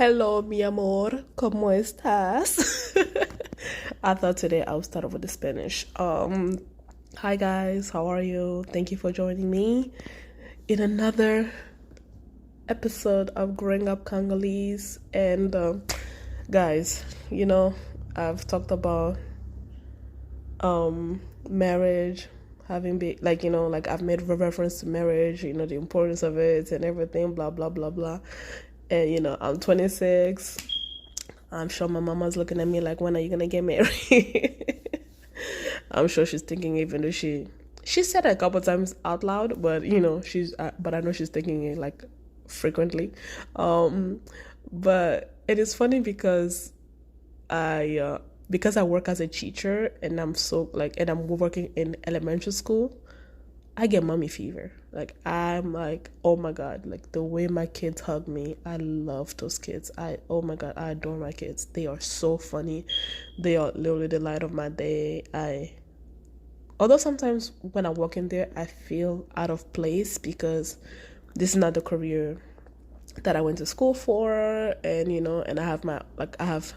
Hello, mi amor. ¿Cómo estás? I thought today I would start off with the Spanish. Hi guys, how are you? Thank you for joining me in another episode of Growing Up Congolese. And guys, I've talked about marriage, having been like I've made reference to marriage, the importance of it and everything, blah blah blah blah. And I'm 26. I'm sure my mama's looking at me like, when are you gonna get married? I'm sure she's thinking, even though she said it a couple times out loud, but but I know she's thinking it like frequently. But it is funny because I work as a teacher and I'm working in elementary school. I get mommy fever. Like, I'm like, oh my God, like the way my kids hug me, I love those kids. Oh my God, I adore my kids. They are so funny. They are literally the light of my day. Although sometimes when I walk in there, I feel out of place because this is not the career that I went to school for, and I have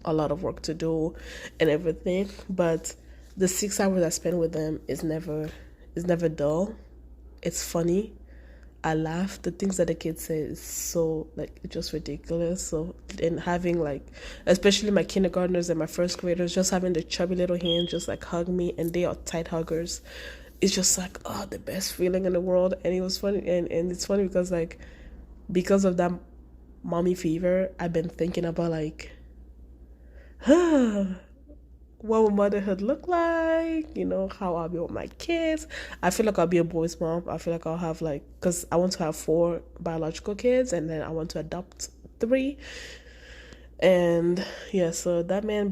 a lot of work to do and everything. But the 6 hours I spend with them is never dull. It's funny. I laugh. The things that the kids say is so like it's just ridiculous. So, and having especially my kindergartners and my first graders, just having the chubby little hands just like hug me, and they are tight huggers. It's just like, oh, the best feeling in the world. And it was funny, and it's funny because of that mommy fever, I've been thinking about what will motherhood look like, how I'll be with my kids. I feel like I'll be a boy's mom. I feel like I'll have because I want to have 4 biological kids, and then I want to adopt 3. And yeah, so that man he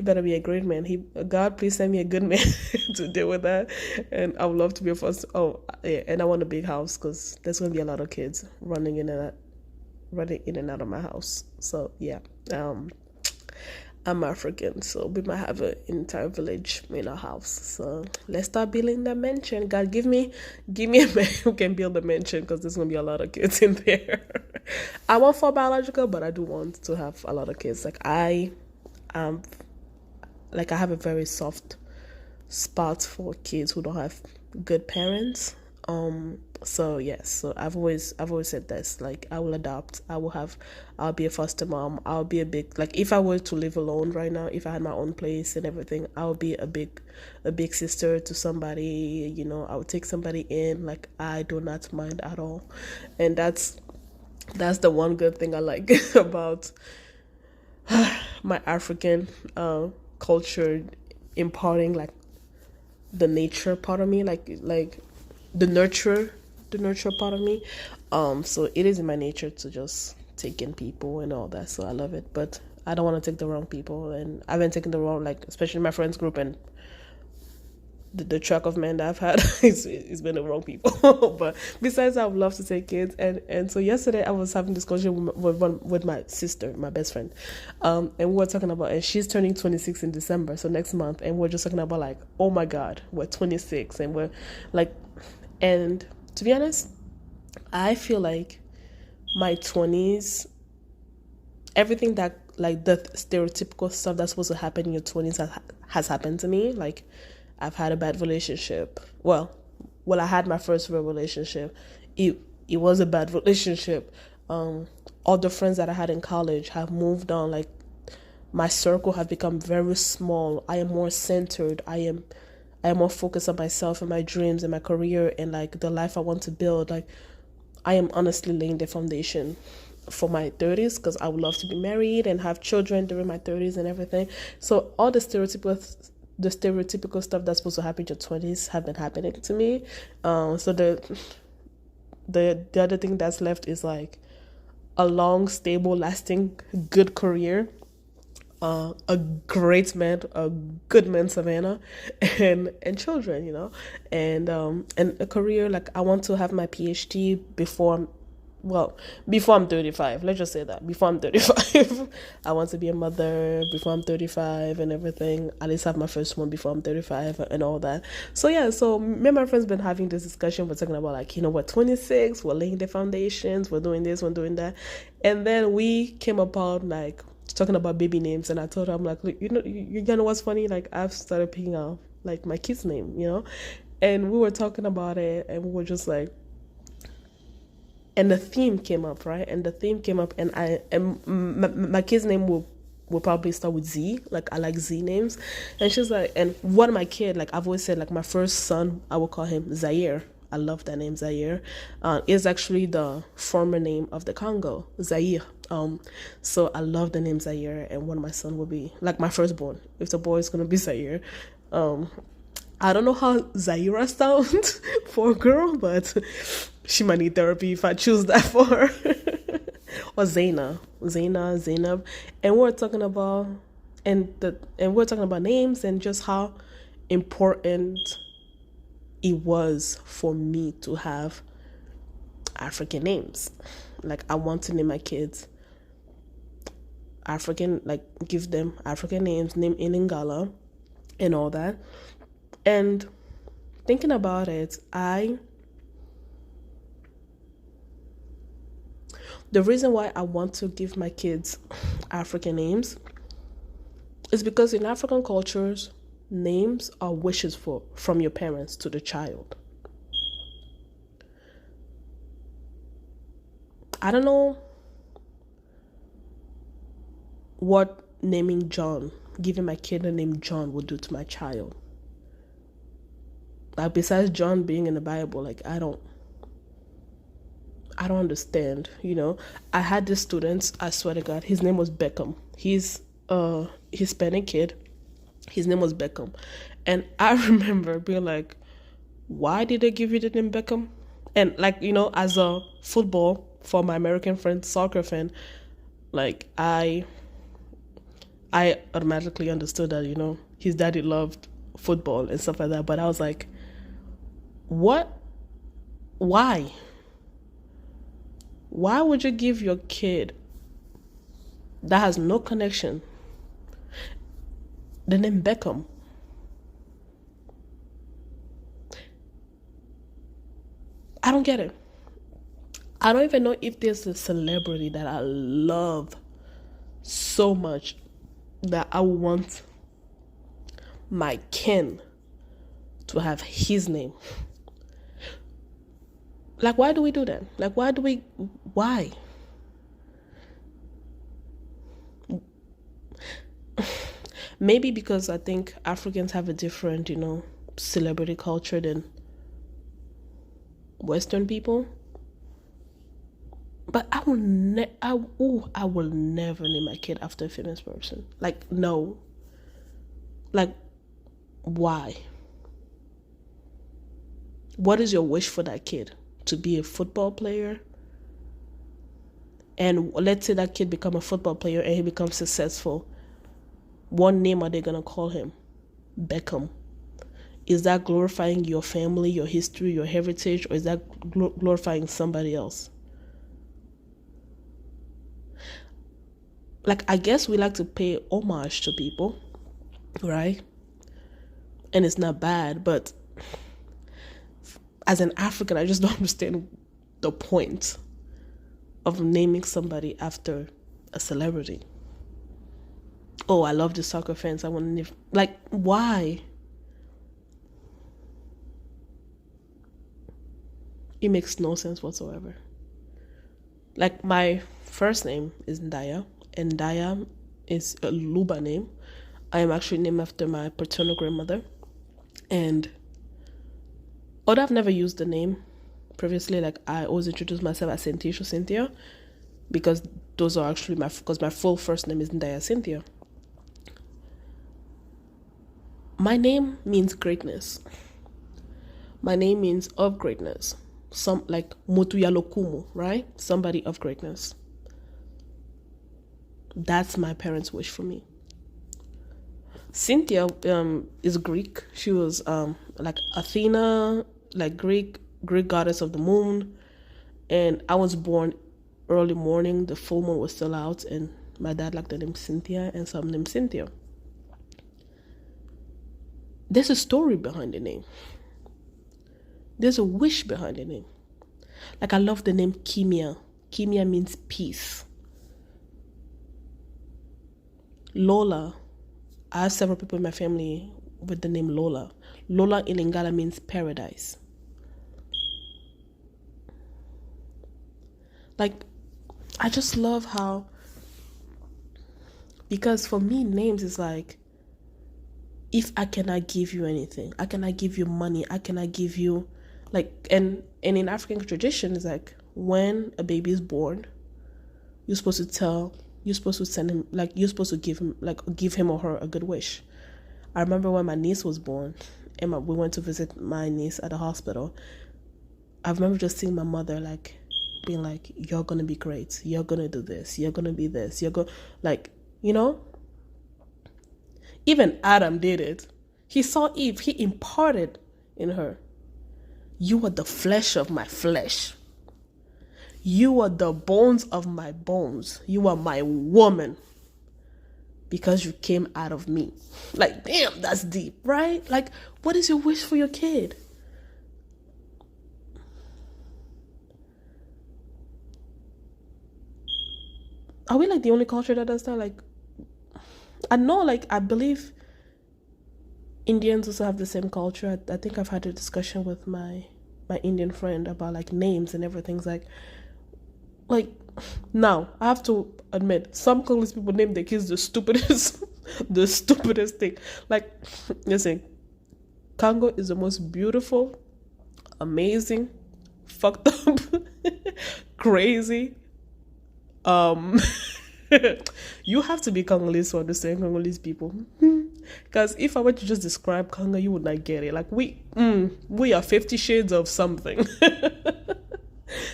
better be a great man. God, please send me a good man to deal with that. And I would love to be a first. Oh yeah, and I want a big house because there's gonna be a lot of kids running in and out of my house. So yeah, I'm African, so we might have an entire village in our house. So let's start building that mansion. God, give me a man who can build a mansion, because there's gonna be a lot of kids in there. I want 4 biological, but I do want to have a lot of kids. I have a very soft spot for kids who don't have good parents. So yes, so I've always said this, I will adopt, I'll be a foster mom, I'll be a big, if I were to live alone right now, if I had my own place and everything, I'll be a big sister to somebody. I would take somebody in. I do not mind at all. And that's the one good thing I like about my African culture, imparting the nature part of me, the nurture part of me. So it is in my nature to just take in people and all that. So I love it, but I don't want to take the wrong people. And I've been taking the wrong, especially my friends group, and the track of men that I've had, it's been the wrong people. But besides, I would love to take kids. And so yesterday I was having discussion with my sister, my best friend, and we were talking about, and she's turning 26 in December, so next month, and we're just talking about oh my God, we're 26, and we're and to be honest, I feel like my 20s, everything that the stereotypical stuff that's supposed to happen in your 20s has happened to me. I've had a bad relationship. Well, I had my first real relationship. It was a bad relationship. All the friends that I had in college have moved on. My circle have become very small. I am more centered. I am more focused on myself and my dreams and my career and the life I want to build. I am honestly laying the foundation for my 30s, because I would love to be married and have children during my 30s and everything. So all the stereotypical stuff that's supposed to happen in your 20s have been happening to me. So the other thing that's left is a long, stable, lasting, good career, a great man, a good man, Savannah, and children, and a career. I want to have my PhD before well, before I'm 35, let's just say that. Before I'm 35, I want to be a mother before I'm 35 and everything. At least have my first one before I'm 35 and all that. So, yeah, so me and my friends been having this discussion. We're talking about, like, we're 26, we're laying the foundations, we're doing this, we're doing that. And then we came upon, like, talking about baby names. And I told her, I'm like, look, you know what's funny? Like, I've started picking out, like, my kid's name. And we were talking about it, and we were just like, and the theme came up, right? And the theme came up, and my kid's name will probably start with Z. Like, I like Z names. And she's like, and one of my kid, like, I've always said, like, my first son, I will call him Zaire. I love that name, Zaire. Is actually the former name of the Congo, Zaire. So I love the name Zaire, and one of my son will be, like, my firstborn. If the boy is gonna be Zaire. I don't know how Zaira sounds for a girl, but she might need therapy if I choose that for her. Or Zainab. And we're talking about names and just how important it was for me to have African names. Like, I want to name my kids African, like, give them African names, name in Lingala and all that. And thinking about it, the reason why I want to give my kids African names is because in African cultures, names are wishes from your parents to the child. I don't know what giving my kid the name John would do to my child. Like, besides John being in the Bible, like, I don't understand, I had this student, I swear to God, his name was Beckham. He's a Hispanic kid. His name was Beckham. And I remember being like, why did they give you the name Beckham? And, like, as a football, for my American friend, soccer fan, like, I automatically understood that, his daddy loved football and stuff like that. But I was like, what? Why would you give your kid that has no connection the name Beckham? I don't get it. I don't even know if there's a celebrity that I love so much that I want my kin to have his name. Like, why do we do that? Like, why? Maybe because I think Africans have a different, celebrity culture than Western people. But I will never name my kid after a famous person. Like, no. Like, why? What is your wish for that kid? To be a football player? And let's say that kid become a football player and he becomes successful. What name are they going to call him? Beckham. Is that glorifying your family, your history, your heritage, or is that glorifying somebody else? Like, I guess we like to pay homage to people, right? And it's not bad, but as an African, I just don't understand the point of naming somebody after a celebrity. Oh, I love the soccer fans. I want to name... Like, why? It makes no sense whatsoever. Like, my first name is Ndaya, and Ndaya is a Luba name. I am actually named after my paternal grandmother. And although I've never used the name previously, like, I always introduce myself as Cynthia, because those are actually my full first name is Ndaya Cynthia. My name means greatness. My name means of greatness. Some, like, Motu Yalokumu, right? Somebody of greatness. That's my parents' wish for me. Cynthia is Greek. She was like Athena, like Greek goddess of the moon. And I was born early morning, the full moon was still out, and my dad liked the name Cynthia, and so I'm named Cynthia. There's a story behind the name. There's a wish behind the name. Like, I love the name Kimia. Kimia means peace. Lola. I have several people in my family with the name Lola. Lola in Lingala means paradise. Like, I just love how, because for me, names is like, if I cannot give you anything, I cannot give you money, I cannot give you, like, and in African tradition, it's like, when a baby is born, you're supposed to send him, like, you're supposed to give him or her a good wish. I remember when my niece was born, and we went to visit my niece at the hospital. I remember just seeing my mother, like, being like, you're gonna be great, you're gonna do this, you're gonna be this, you're gonna, like, even Adam did it. He saw Eve, he imparted in her, you are the flesh of my flesh, you are the bones of my bones, you are my woman, because you came out of me. Like, damn, that's deep, right? Like, what is your wish for your kid? Are we like the only culture that does that? Like, I know, like, I believe Indians also have the same culture. I think I've had a discussion with my Indian friend about like names and everything. It's like now I have to admit, some Congolese people name their kids the stupidest the stupidest thing. Like, listen, Congo is the most beautiful, amazing, fucked up, crazy. You have to be Congolese to understand Congolese people. Because if I were to just describe Congo, you would not get it. Like, we are 50 shades of something.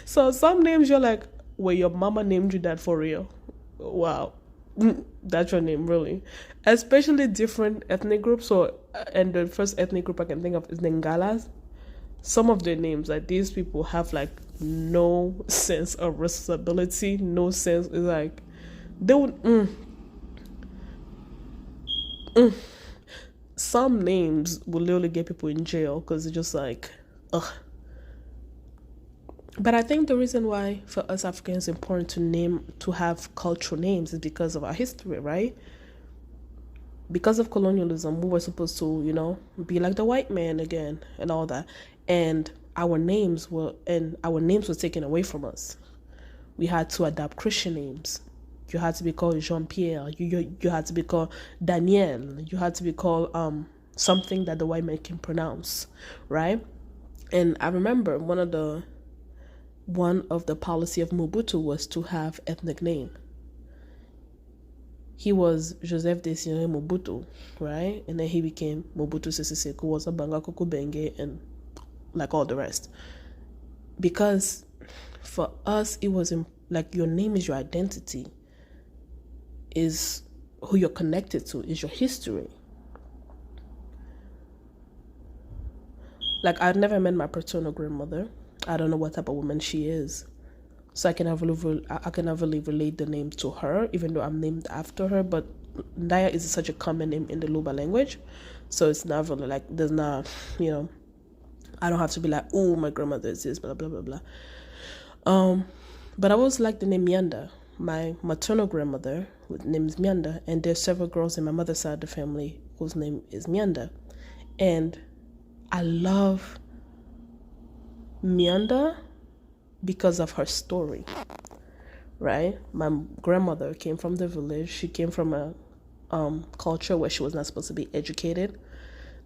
So some names you're like, well, your mama named you that for real. Wow. That's your name, really. Especially different ethnic groups. So, and the first ethnic group I can think of is Nengalas. Some of their names, like, these people have like no sense of responsibility, no sense. It's like they would some names will literally get people in jail because it's just like, ugh. But I think the reason why for us Africans it's important to have cultural names is because of our history, right? Because of colonialism, we were supposed to, be like the white man again and all that. And our names were taken away from us. We had to adopt Christian names. You had to be called Jean-Pierre. You had to be called Daniel. You had to be called something that the white man can pronounce, right? And I remember one of the policy of Mobutu was to have ethnic name. He was Joseph Désiré Mobutu, right? And then he became Mobutu Sese Seko, was a Banga Koko Benge, and like all the rest. Because for us, it was like your name is your identity, is who you're connected to, is your history. Like, I've never met my paternal grandmother. I don't know what type of woman she is. So I can never really relate the name to her, even though I'm named after her. But Ndaya is such a common name in the Luba language. So it's not really like, there's not, I don't have to be like, oh, my grandmother is this, blah, blah, blah, blah. But I always like the name Mianda. My maternal grandmother, whose name is Mianda, and there's several girls in my mother's side of the family whose name is Mianda. And I love Mianda because of her story, right? My grandmother came from the village. She came from a culture where she was not supposed to be educated.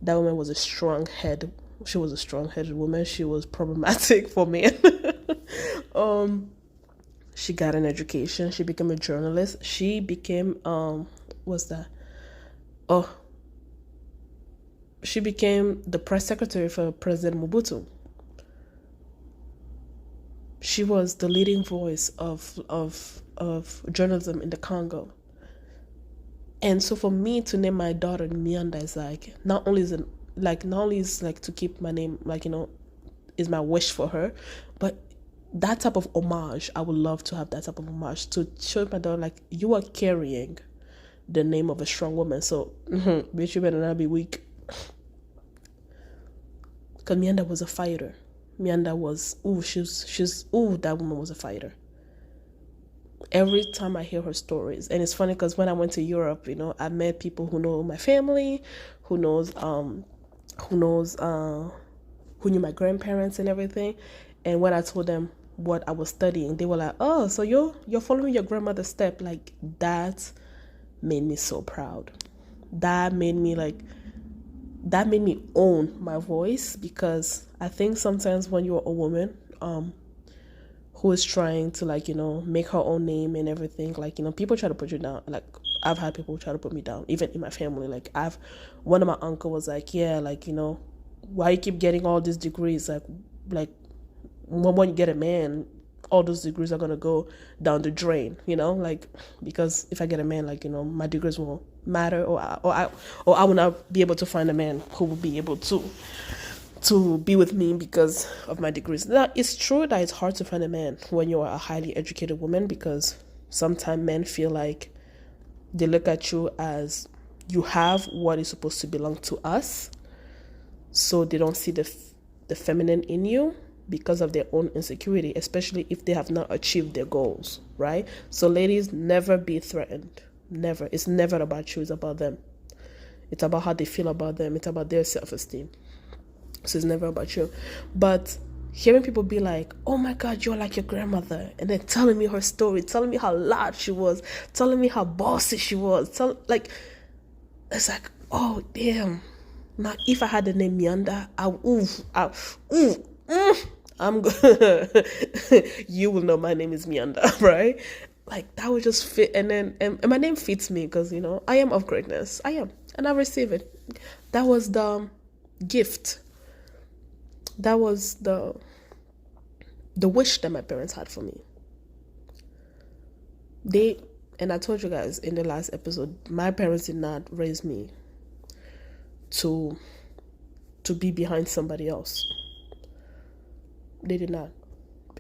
That woman was a strong-headed. She was a strong-headed woman. She was problematic for men. She got an education. She became a journalist. She became she became the press secretary for President Mobutu. She was the leading voice of journalism in the Congo. And so for me to name my daughter Mianda is like, not only is like to keep my name, like, is my wish for her, but that type of homage, I would love to have that type of homage to show my daughter, like, you are carrying the name of a strong woman. So, bitch, you better not be weak. Because Mianda was a fighter. Mianda was, that woman was a fighter. Every time I hear her stories, and it's funny because when I went to Europe, I met people who know my family, who knew my grandparents and everything. And when I told them what I was studying, they were like, "Oh, so you're following your grandmother's step." Like, that made me so proud. That made me own my voice, because I think sometimes when you're a woman who is trying to, like, make her own name and everything, like, people try to put you down. Like, I've had people try to put me down, even in my family. Like, one of my uncle was like, yeah, like, why you keep getting all these degrees? Like when you get a man, all those degrees are gonna go down the drain, like, because if I get a man, like, my degrees won't matter, or I will not be able to find a man who will be able to be with me because of my degrees. Now, it's true that it's hard to find a man when you're a highly educated woman, because sometimes men feel like they look at you as you have what is supposed to belong to us, so they don't see the feminine in you because of their own insecurity, especially if they have not achieved their goals, right? So ladies, never be threatened. Never. It's never about you. It's about them. It's about how they feel about them. It's about their self-esteem. So it's never about you. But hearing people be like, "Oh my God, you're like your grandmother," and then telling me her story, telling me how loud she was, telling me how bossy she was, it's like, oh damn. Now, if I had the name Mianda, I'm you will know my name is Mianda, right? Like, that would just fit. And my name fits me because, I am of greatness. I am. And I receive it. That was the gift. That was the wish that my parents had for me. And I told you guys in the last episode, my parents did not raise me to be behind somebody else. They did not.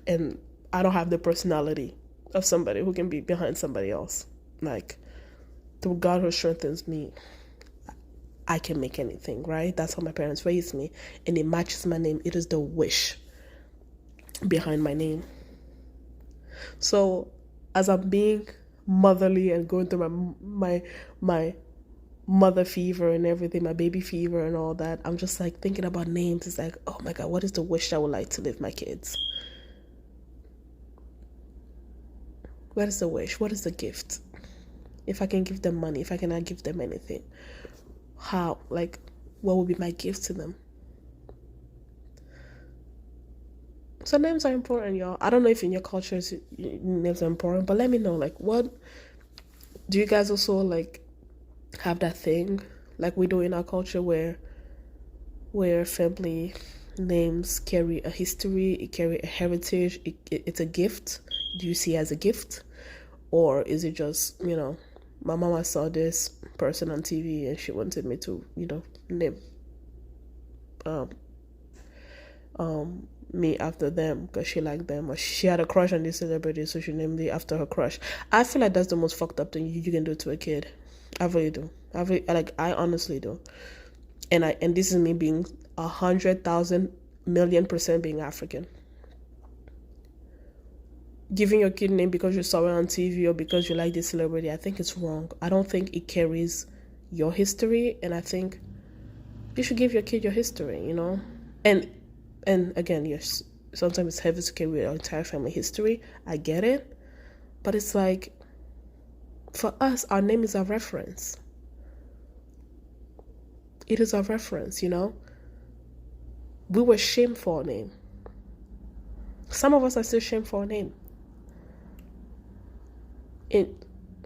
And I don't have the personality of somebody who can be behind somebody else. Like, through God who strengthens me, I can make anything, right? That's how my parents raised me. And it matches my name. It is the wish behind my name. So as I'm being motherly and going through my mother fever and everything, my baby fever and all that, I'm just like thinking about names. It's like, oh my God, what is the wish I would like to leave my kids? What is the wish? What is the gift? If I can give them money, if I cannot give them anything, how? Like, what would be my gift to them? So names are important, y'all. I don't know if in your cultures names are important, but let me know, like, what do you guys also, like, have that thing like we do in our culture where family names carry a history, it carry a heritage, it's a gift? Do you see it as a gift, or is it just, my mama saw this person on TV and she wanted me to, name me after them because she liked them, or she had a crush on this celebrity, so she named me after her crush? I feel like that's the most fucked up thing you can do to a kid. I really do. I honestly do. And this is me being 100,000,000,000% being African. Giving your kid a name because you saw it on TV or because you like this celebrity, I think it's wrong. I don't think it carries your history, and I think you should give your kid your history, And again, yes, sometimes it's heavy to carry your entire family history. I get it. But it's like, for us, our name is our reference. It is our reference, We were shamed for our name. Some of us are still shamed for our name.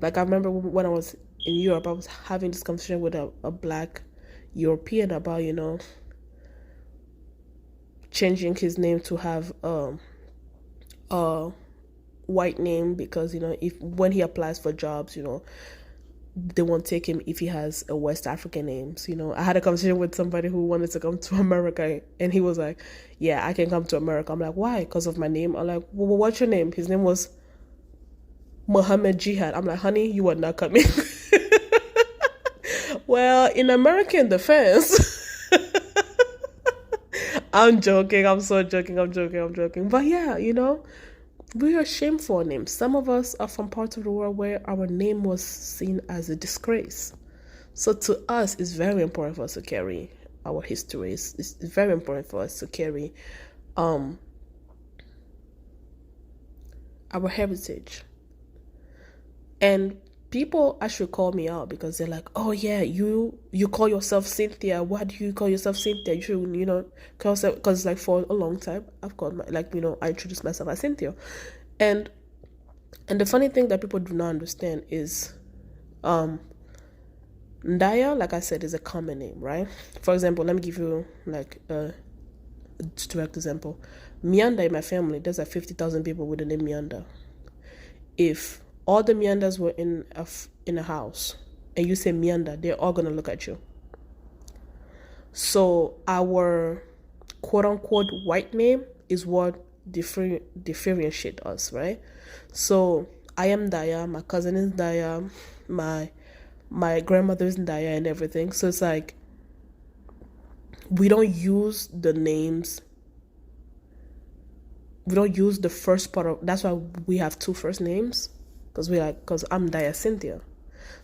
Like, I remember when I was in Europe, I was having this conversation with a Black European about, changing his name to have a white name because, when he applies for jobs, they won't take him if he has a West African name. So, I had a conversation with somebody who wanted to come to America, and he was like, yeah, I can come to America. I'm like, why? Because of my name? I'm like, well, what's your name? His name was Mohammed Jihad. I'm like, honey, you are not coming. Well, in American defense, I'm joking. I'm so joking. I'm joking. But yeah, we are ashamed for our names. Some of us are from parts of the world where our name was seen as a disgrace. So to us, it's very important for us to carry our histories. It's very important for us to carry our heritage. And people actually call me out because they're like, oh yeah, you call yourself Cynthia. Why do you call yourself Cynthia? You should, call yourself, because like for a long time I've called I introduced myself as Cynthia. And the funny thing that people do not understand is Ndaya, like I said, is a common name, right? For example, let me give you like a direct example. Mianda in my family, there's like 50,000 people with the name Mianda. If all the Miandas were in a house and you say Mianda, they're all gonna look at you. So our quote unquote white name is what differentiate us, right? So I am Daya, my cousin is Daya, my grandmother is Daya, and everything. So it's like we don't use the names. We don't use the first part of. That's why we have two first names, because I'm Daya Cynthia.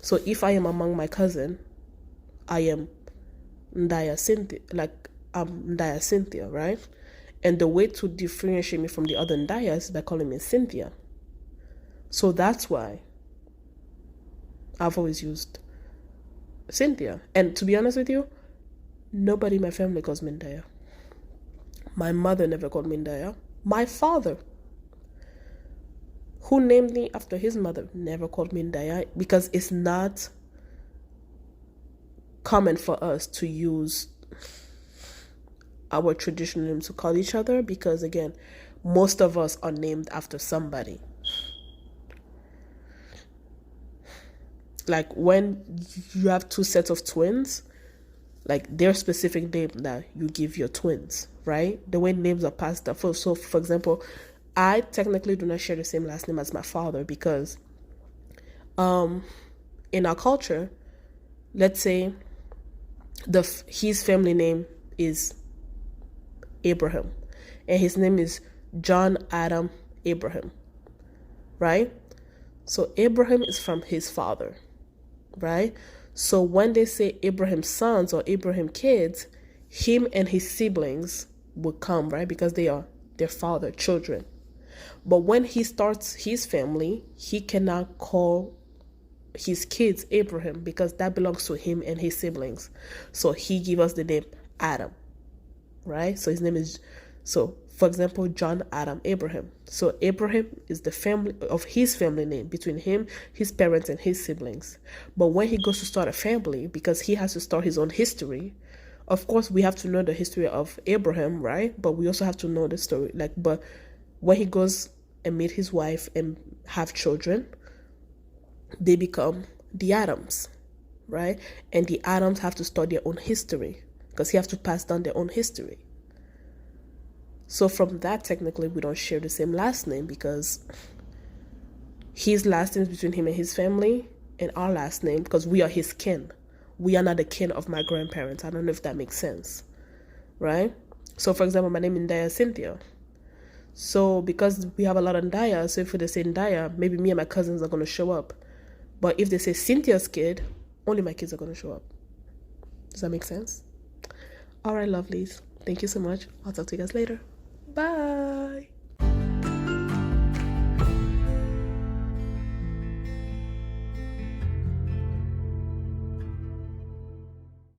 So if I am among my cousin, I am Daya Cynthia. Like I'm Daya Cynthia, right? And the way to differentiate me from the other Ndayas is by calling me Cynthia. So that's why I've always used Cynthia. And to be honest with you, nobody in my family calls me Ndaya. My mother never called me Ndaya. My father, who named me after his mother, never called me Ndaya, because it's not common for us to use our traditional names to call each other, because again, most of us are named after somebody. Like when you have two sets of twins, like their specific name that you give your twins, right? The way names are passed down. So for example, I technically do not share the same last name as my father, because in our culture, let's say his family name is Abraham and his name is John Adam Abraham, right? So Abraham is from his father, right? So when they say Abraham's sons or Abraham kids, him and his siblings will come, right? Because they are their father children. But when he starts his family, he cannot call his kids Abraham, because that belongs to him and his siblings. So he give us the name Adam, right? So his name is, so for example, John Adam Abraham. So Abraham is the family of his family name between him, his parents, and his siblings. But when he goes to start a family, because he has to start his own history, of course we have to know the history of Abraham, right? But we also have to know the story, but when he goes and meet his wife and have children, they become the Adams, right? And the Adams have to start their own history, because he has to pass down their own history. So from that, technically, we don't share the same last name, because his last name is between him and his family, and our last name, because we are his kin. We are not the kin of my grandparents. I don't know if that makes sense, right? So for example, my name is Ndaya Cynthia. So because we have a lot of Ndaya, so if they say Ndaya, maybe me and my cousins are going to show up. But if they say Cynthia's kid, only my kids are going to show up. Does that make sense? All right, lovelies. Thank you so much. I'll talk to you guys later. Bye.